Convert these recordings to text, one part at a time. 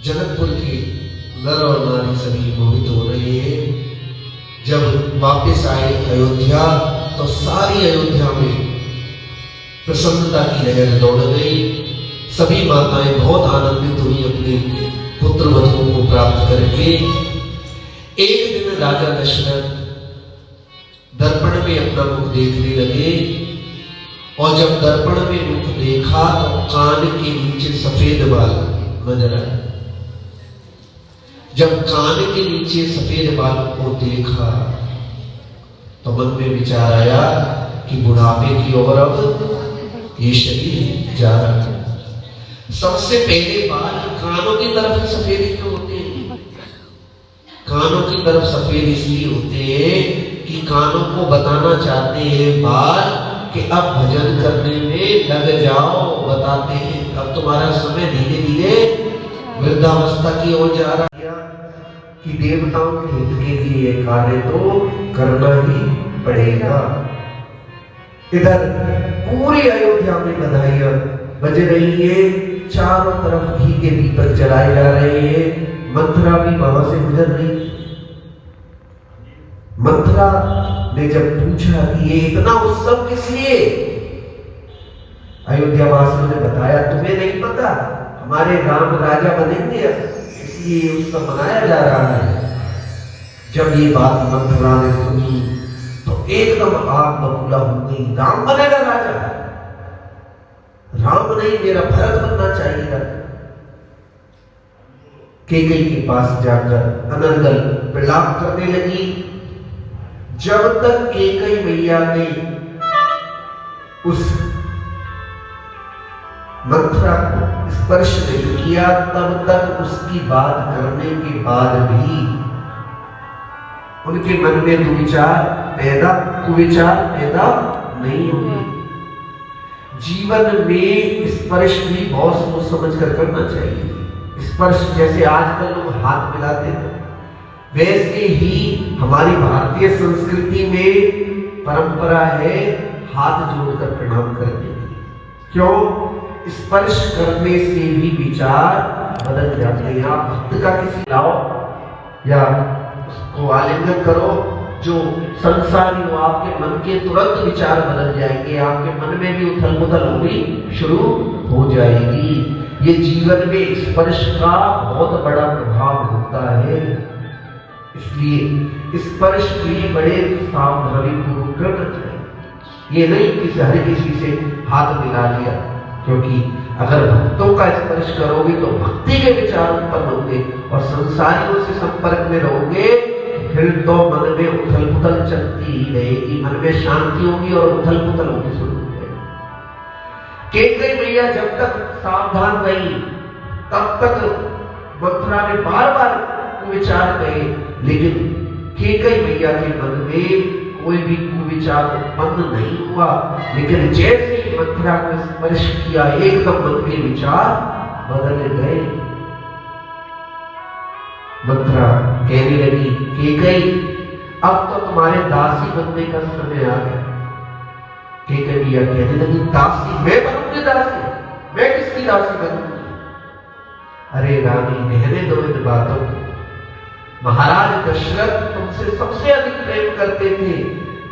जनकपुर के नर और नारी सभी मोहित हो रहे हैं। जब वापस आए अयोध्या तो सारी अयोध्या में प्रसन्नता की लहर दौड़ गई। सभी माताएं बहुत आनंदित हुई अपने पुत्र वधुओं को प्राप्त करके। एक दिन राजा दशरथ दर्पण में अपना मुख देखने लगे और जब दर्पण में मुख देखा तो कान के नीचे सफेद बाल नजर आए। जब कान के नीचे सफेद बाल को देखा तो मन में विचार आया कि बुढ़ापे की ओर अब ये शरीर जा रहा है। सबसे पहले बाल कानों की तरफ सफेद क्यों होते हैं? कानों की तरफ सफेद इसलिए होते हैं कि कानों को बताना चाहते हैं बाल कि अब भजन करने में लग जाओ। बताते हैं अब तुम्हारा समय धीरे धीरे वृद्धावस्था की ओर जा रहा है कि देवताओं के हित के लिए ये कार्य तो करना ही पड़ेगा। इधर पूरी अयोध्या में बधाइयां बज रही है, चारों तरफ घी के दीपक जलाए जा रहे हैं। मंथरा भी वहां से गुजर रही। मंथरा ने जब पूछा कि ये इतना उत्सव किस लिए, अयोध्या वासियों ने बताया तुम्हें नहीं पता, हमारे राम राजा बनेंगे इसलिए उत्सव मनाया जा रहा है। जब ये बात मंथरा ने सुनी तो एकदम आग बबूला हो गई। राम बनेगा राजा? राम नहीं, मेरा भरत बनना चाहिए। कैकेयी के पास जाकर अनर्गल विलाप करने लगी। जब तक कैकेयी मैया ने उस मंथरा को स्पर्श नहीं किया तब तक उसकी बात करने के बाद भी उनके मन में कुविचार पैदा नहीं हुए। जीवन में स्पर्श भी बहुत सोच समझ कर करना चाहिए। स्पर्श जैसे आजकल लोग हाथ मिलाते हैं, वैसे ही हमारी भारतीय संस्कृति में परंपरा है हाथ जोड़कर प्रणाम करने की। क्यों? स्पर्श करने से भी विचार बदल जाते हैं। आप भक्त का किसी लाओ या उसको आलिंगन करो जो संसारी हो, आपके मन के तुरंत विचार बदल जाएंगे। आपके मन में भी उथल पुथल होनी शुरू हो जाएगी। ये जीवन में स्पर्श का बहुत बड़ा प्रभाव होता है। इसलिए स्पर्श भी बड़े सावधानी पूर्वक करना चाहिए। ये नहीं कि हर किसी से हाथ मिला लिया, क्योंकि अगर भक्तों का स्पर्श करोगे तो भक्ति के विचार उत्पन्न होंगे और संसारियों से संपर्क में रहोगे फिर तो मन में उथल पुथल चलती ही रहेगी। मन में शांति होगी और उथल पुथल होगी शुरू हो जाएगी। कैकेयी मैया जब तक सावधान रही तब तक मंथरा ने बार बार विचार कहे, लेकिन कैकेयी मैया के मन में कोई भी कुविचार उत्पन्न नहीं हुआ। लेकिन जैसे ही मंथरा को स्पर्श किया एकदम मन के विचार बदल गए। मंथरा कहने लगी, कैकेयी अब तो तुम्हारे दासी बनने का समय आ गया। कैकेयी मैया कहने लगी, दासी? मैं बनूंगी दासी? मैं किसकी दासी बनूंगी? अरे रानी, रहने दो इन बातों को। महाराज दशरथ तुमसे सबसे अधिक प्रेम करते थे।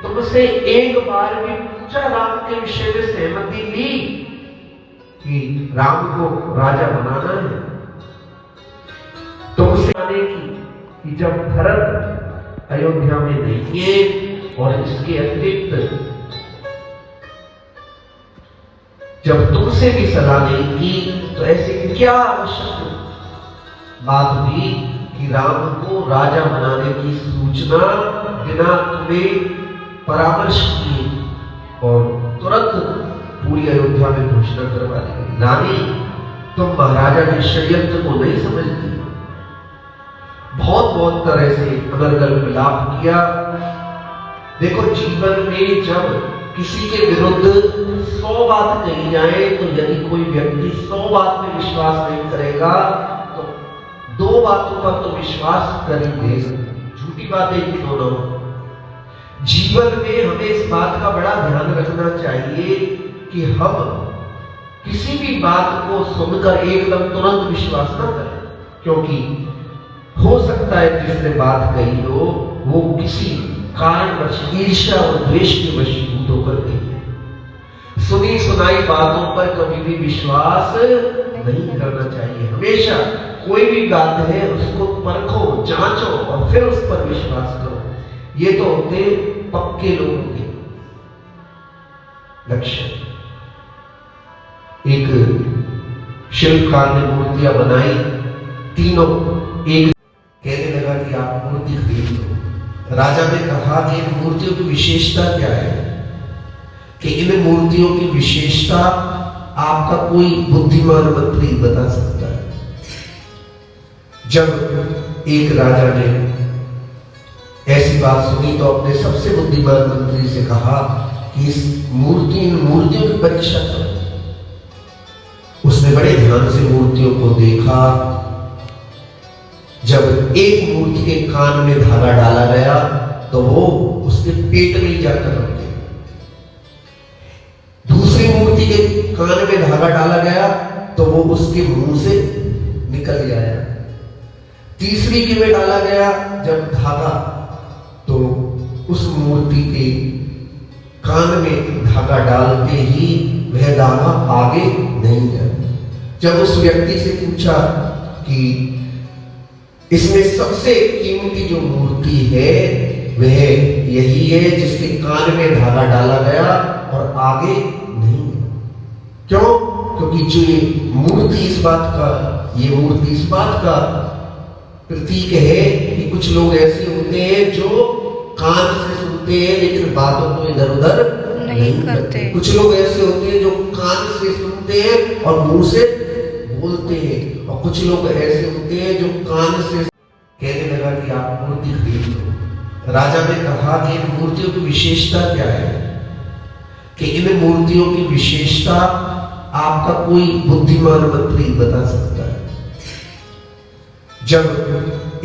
तुमसे एक बार भी पूछा राम के विषय में सहमति ली कि राम को राजा बनाना है? तुमसे आने की जब भरत अयोध्या में नहीं और इसके अतिरिक्त जब तुमसे भी सलाह नहीं की तो ऐसी क्या आवश्यक बात हुई कि राम को राजा बनाने की सूचना बिना तुम्हें परामर्श किए और तुरंत पूरी अयोध्या में घोषणा करवा दी गई? रानी, तुम महाराजा के षड्यंत्र को नहीं समझती। बहुत तरह से अनर्गल विलाप किया। देखो, जीवन में जब किसी के विरुद्ध 100 बात कही जाए तो यदि कोई व्यक्ति 100 बात में विश्वास नहीं करेगा तो 2 बातों पर तो विश्वास कर ही देगा, झूठी बातें ही क्यों न हो। जीवन में हमें इस बात का बड़ा ध्यान रखना चाहिए कि हम किसी भी बात को सुनकर एकदम तुरंत विश्वास न करें, क्योंकि हो सकता है जिसने बात कही हो वो किसी कारणवश ईर्ष्या और द्वेष के वशीभूत होकर गई है। सुनी सुनाई बातों पर कभी भी विश्वास नहीं करना चाहिए। हमेशा कोई भी बात है उसको परखो, जांचो और फिर उस पर विश्वास करो। ये तो होते पक्के लोगों के लक्षण। एक शिल्पकार ने मूर्तियां बनाई, तीनों। एक कहने लगा कि आप मूर्ति खरीद लो। राजा ने कहा कि इन मूर्तियों की विशेषता क्या है, कि इन मूर्तियों की विशेषता आपका कोई बुद्धिमान मंत्री बता सकता है। जब एक राजा ने ऐसी बात सुनी तो अपने सबसे बुद्धिमान मंत्री से कहा कि इन मूर्तियों की परीक्षा करो। उसने बड़े ध्यान से मूर्तियों को देखा। जब एक मूर्ति के कान में धागा डाला गया तो वो उसके पेट में ही जाकर रख गया। दूसरी मूर्ति के कान में धागा डाला गया तो वो उसके मुंह से निकल गया। तीसरी के में डाला गया जब धागा, तो उस मूर्ति के कान में धागा डालते ही वह धागा आगे नहीं गया। जब उस व्यक्ति से पूछा कि इसमें सबसे कीमती जो मूर्ति है वह यही है जिसके कान में धागा डाला गया और आगे नहीं गया, क्यों? क्योंकि जो ये मूर्ति इस बात का प्रतीक है कि कुछ लोग ऐसे होते हैं जो कान से सुनते हैं लेकिन बातों को इधर उधर नहीं करते। कुछ लोग ऐसे होते हैं जो कान से सुनते हैं और मुंह से बोलते हैं, और कुछ लोग ऐसे होते हैं जो कान से। कहने लगा कि आप मूर्ति खरीद लो। राजा ने कहा कि इन मूर्तियों की विशेषता क्या है, कि इन मूर्तियों की विशेषता आपका कोई बुद्धिमान मंत्री बता सकता है। जब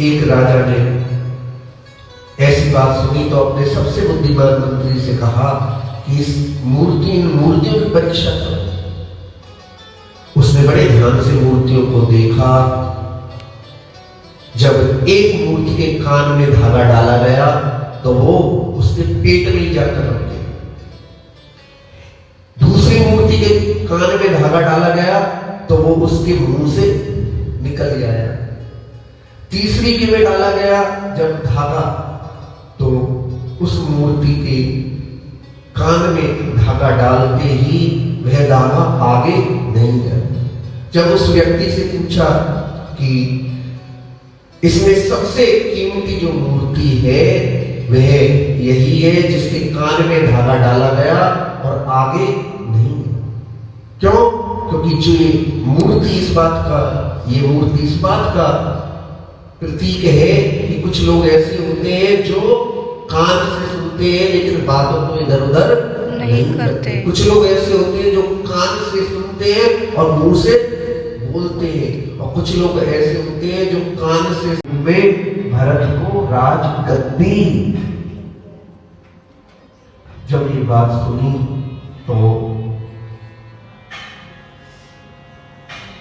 एक राजा ने ऐसी बात सुनी तो अपने सबसे बुद्धिमान मंत्री से कहा कि इन मूर्तियों की परीक्षा करो। उसने बड़े ध्यान से मूर्तियों को देखा। जब एक मूर्ति के कान में धागा डाला गया तो वो उसके पेट में ही जाकर रख गया। दूसरी मूर्ति के कान में धागा डाला गया तो वो उसके मुंह से निकल गया। तीसरी के में डाला गया जब धागा, तो उस मूर्ति के कान में धागा डालते ही वह धागा आगे नहीं गया। जब उस व्यक्ति से पूछा कि इसमें सबसे कीमती जो मूर्ति है वह यही है जिसके कान में धागा डाला गया और आगे नहीं, क्यों? क्योंकि जो ये मूर्ति इस बात का प्रतीक है कि कुछ लोग ऐसे होते हैं जो कान से सुनते हैं लेकिन बातों को इधर उधर नहीं करते। कुछ लोग ऐसे होते हैं जो कान से सुनते हैं और मुंह से बोलते हैं, और कुछ लोग ऐसे होते हैं जो कान से वे भरत को राजगद्दी। जब ये बात सुनी तो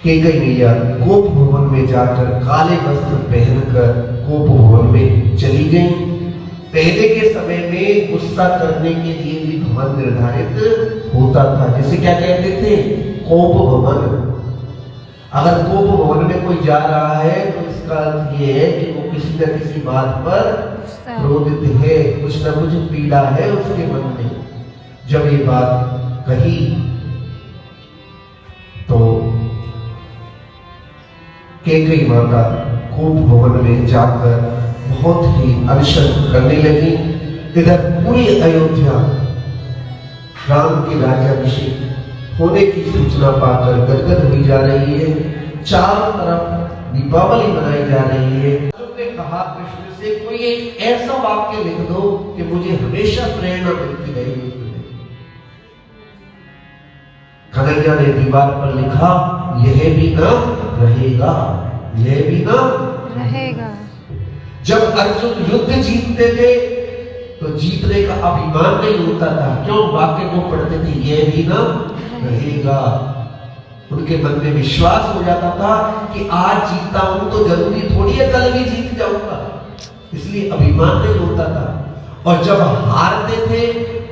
कैकेयी मैया गोप भवन में जाकर काले वस्त्र पहनकर गोप भवन में चली गई। पहले के समय में गुस्सा करने के लिए भी भवन निर्धारित होता था, जिसे क्या कहते थे? कोप भवन। अगर कोप भवन में कोई जा रहा है तो इसका अर्थ ये है कि वो किसी न किसी बात पर क्रोधित है, कुछ न कुछ पीड़ा है उसके मन में। जब ये बात कही तो कैकेयी माता कोप भवन में जाकर बहुत ही अनशन करने लगी। इधर पूरी अयोध्या राम के राज्याभिषेक होने की सूचना पाकर गदगद हुई जा रही है। चारों तरफ दीपावली मनाई जा रही है। कहा कृष्ण से, कोई एक ऐसा वाक्य लिख दो कि मुझे हमेशा प्रेरणा मिलती रही। कन्हैया ने दीवार पर लिखा, यह भी न रहेगा, यह भी न रहेगा। जब अर्जुन युद्ध जीतते थे तो जीतने का अभिमान नहीं होता था, क्यों? वाक्य को पढ़ते थे, यह भी न रहेगा। उनके मन में विश्वास हो जाता था कि आज जीता हूं तो जरूरी थोड़ी है कल भी जीत जाऊंगा, इसलिए अभिमान नहीं होता था। और जब हारते थे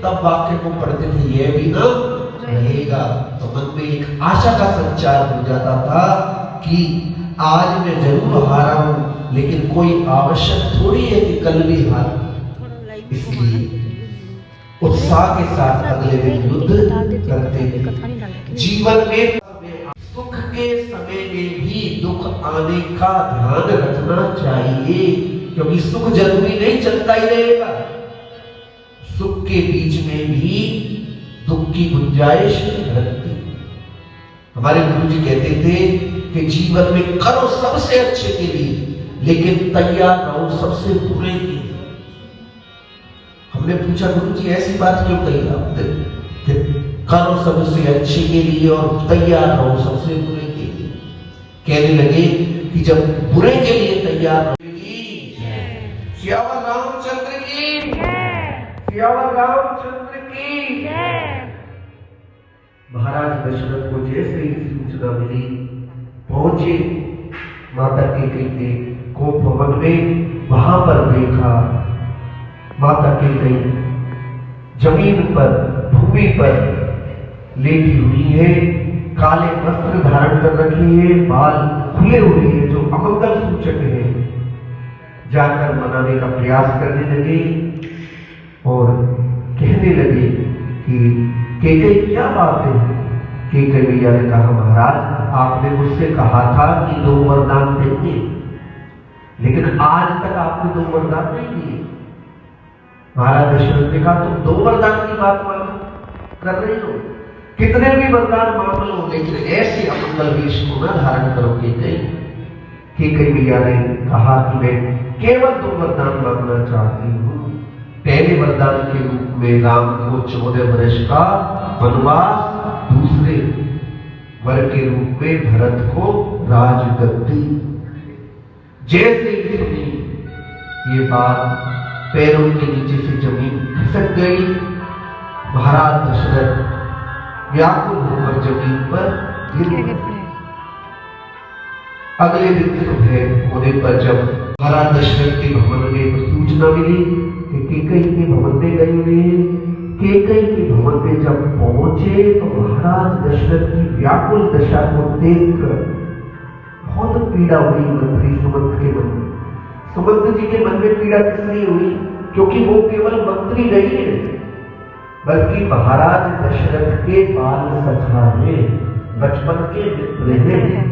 तब वाक्य को पढ़ते थे, यह भी न रहेगा, तो मन में एक आशा का संचार हो जाता था कि आज मैं जरूर हारा हूं, लेकिन कोई आवश्यक थोड़ी है कि कल भी हार। इसलिए उत्साह के साथ अगले दिन युद्ध करते थे। जीवन में सुख के समय में भी दुख आने का ध्यान रखना चाहिए, क्योंकि सुख जरूरी नहीं चलता ही रहेगा। सुख के बीच में भी दुख की गुंजाइश रखती। हमारे गुरु जी कहते थे कि जीवन में करो सबसे अच्छे के लिए, लेकिन तैयार रहो सबसे बुरे के लिए। हमने पूछा, गुरु जी ऐसी बात क्यों कही आपने? करो सबसे अच्छे के लिए और तैयार रहो सबसे बुरे के लिए। कहने लगे कि जब बुरे के लिए तैयार रहेगी, सियावर रामचंद्र की, सियावर रामचंद्र की। महाराज दशरथ को जैसे ही सूचना मिली, पहुंचे माता कैकेयी के कोप भवन में। वहां पर देखा माता कैकेयी जमीन पर, भूमि पर लेटी हुई है, काले वस्त्र धारण कर रखी है, बाल खुले हुए हैं जो अमंगल सूचक है। जाकर मनाने का प्रयास करने लगे और कहने लगे कि कैकेयी क्या बात है? कैकेयी मैया ने कहा, महाराज आपने मुझसे कहा था कि 2 वरदान देंगे, लेकिन आज तक आपने 2 वरदान नहीं दिए। महाराज दशरथ ने कहा, तुम 2 वरदान की बात कर रही हो, कितने भी वरदान मांग लो, लेकिन ऐसे अमंगल वेश को न धारण करो। कैकेयी मैया ने कहा कि मैं केवल 2 वरदान मांगना चाहती हूँ। पहले वरदान के रूप में राम को 14 वर्ष का वनवास, दूसरे वर के रूप में भरत को राजगद्दी। जैसे ही सुनी ये बात, पैरों के नीचे से जमीन खिसक गई। महाराज दशरथ व्याकुल होकर जमीन पर गिर गए। अगले दिन सुबह होने पर जब महाराज दशरथ के भवन में सूचना मिली कि कैकेयी के भवन में गई हुई, कैकेयी के भवन में जब पहुंचे तो महाराज दशरथ की व्याकुल दशा को देखकर बहुत पीड़ा हुई मंत्री सुमंत के मन में। सुमंत जी के मन में पीड़ा किस लिए हुई? क्योंकि वो केवल मंत्री नहीं है, बल्कि महाराज दशरथ के बाल सखा है, बचपन के मित्र हैं।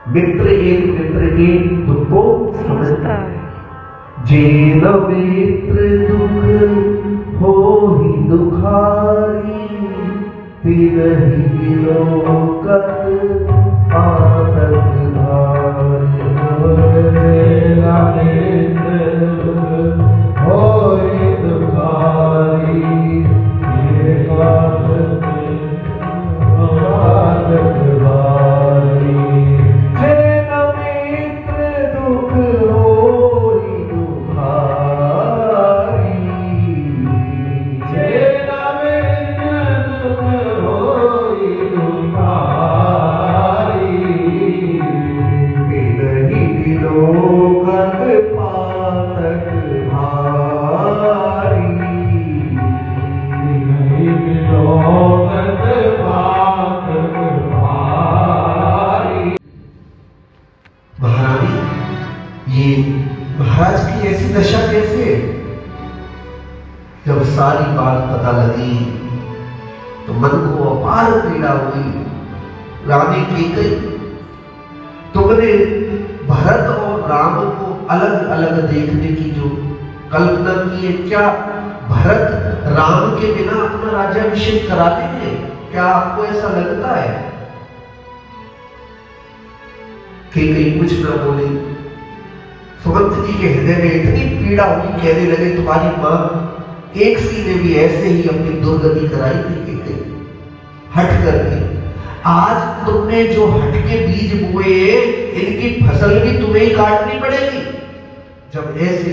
मित्र एक मित्र के दुख को समझता है। जेन मित्र दुख हो ही दुखारी, तिनहि विलोकत आतक धारी। जेन मित्र दुख हो ही दुखारी, महाराज की ऐसी दशा कैसे? जब सारी बात पता लगी तो मन को अपार पीड़ा हुई। रानी कैकेयी, तुमने भरत और राम को अलग अलग देखने की जो कल्पना की है, क्या भरत राम के बिना अपना राज्याभिषेक करा देंगे? क्या आपको ऐसा लगता है? कहीं कुछ ना बोली। सुमंत जी के हृदय में इतनी पीड़ा हुई, कहने लगे तुम्हारी मां एक सी ने भी ऐसे ही अपनी दुर्गति कराई थी कि हट करके। आज तुमने जो हट के बीज बोए इनकी फसल भी तुम्हें ही काटनी पड़ेगी। जब ऐसे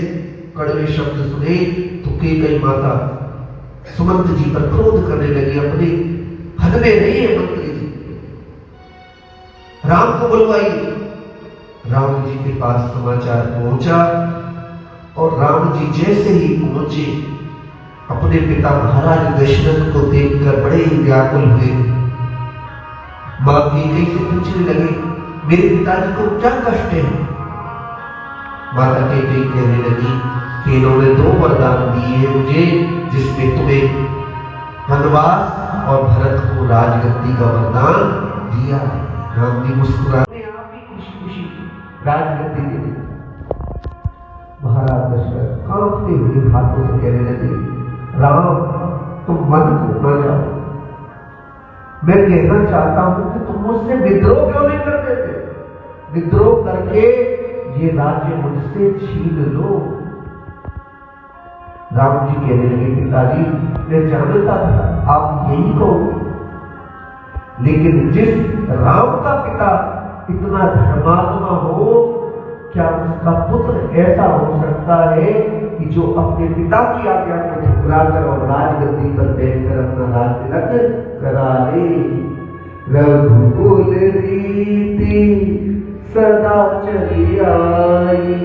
कड़वे शब्द सुने तो कई माता सुमंत जी पर क्रोध करने लगी। अपने हद में नहीं है मंत्री जी, राम को बुलवाइए। राम जी के पास समाचार पहुंचा और राम जी जैसे ही पहुंचे अपने पिता महाराज दशरथ को देखकर बड़े ही व्याकुल हुए। मां कई से पूछने लगे मेरे पिताजी को क्या कष्ट है। माता कई कहने लगी कि इन्होंने 2 वरदान दिए हैं मुझे, जिसमें तुम्हें वनवास और भरत को राजगद्दी का वरदान दिया है। राम जी मुस्कुराते आप भी खुशी खुशी राजगद्दी दे दी। महाराज दशरथ कांपते हुए हाथों से कहने लगे राम तुम मन को न जाओ, मैं कहना चाहता हूं कि तुम मुझसे विद्रोह क्यों नहीं कर देते। विद्रोह करके ये राज्य मुझसे छीन लो। राम जी कहने लगे पिताजी मैं जानता था आप यही कहोगे, लेकिन जिस राम का पिता इतना धर्मात्मा हो, क्या उसका पुत्र ऐसा हो सकता है कि जो अपने पिता की आज्ञा को ठुकराकर और राजगद्दी पर बैठकर अपना राज तिलक करा ले। रघुकुल रीति सदा चली आई,